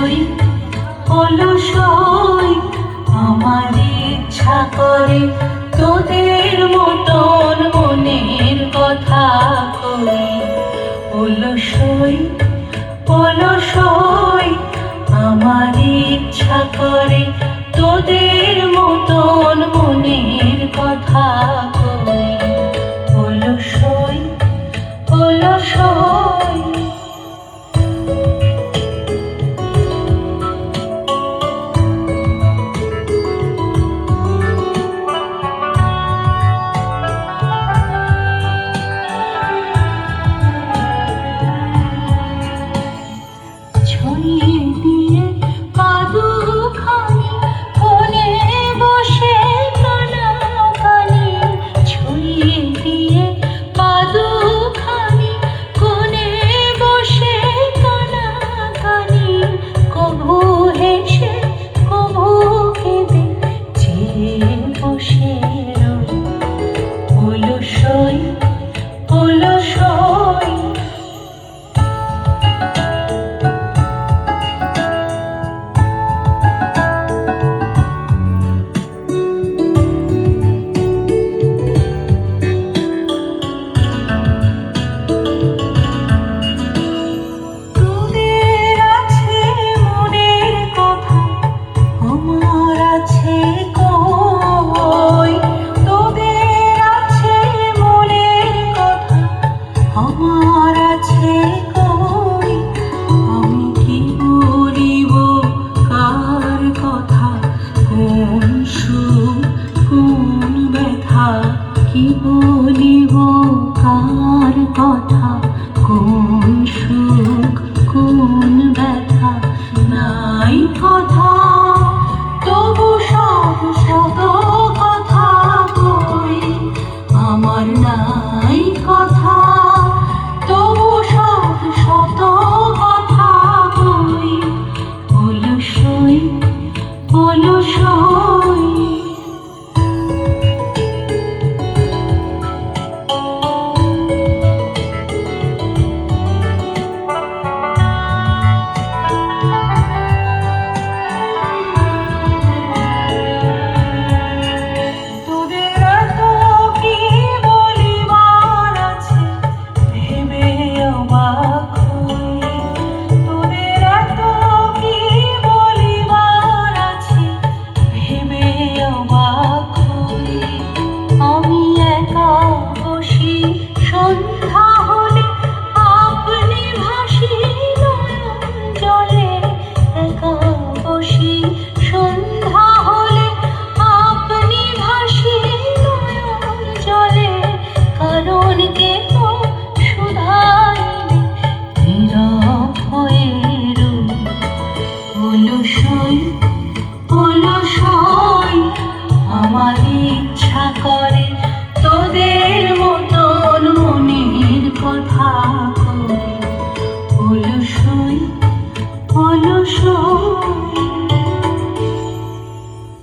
অলসই অলসই আমার ইচ্ছা করে তোদের মতন মনের কথা কই। অলসই অলসই আমার ইচ্ছা করে তোদের মতন মনের কথা কই। অলসই অলসই ছড়িয়ে দিয়ে পাদুখানি কোণে বসে কানাকানি। ছড়িয়ে দিয়ে পাদুখানি কোণে বসে কানাকানি। কভু হেসে কভু কেঁদে চেয়ে বসে রই। অলসই অলসই আমার আছে কই। আমি কি বলিব কার কথা, কোন সুখ কোন ব্যথা। কি বলিব কার কথা, কোন সুখ কোন ব্যথা। নাই কথা তবু শত শত কথা কই। আমার নাই কথা তবু শত শত কথা কই। অলসই অলসই সন্ধ্যা হলে আপনি ভাসি নয়ন জলে। একা বসি সন্ধ্যা হলে আপনি ভাসি নয়ন জলে। কারণ কে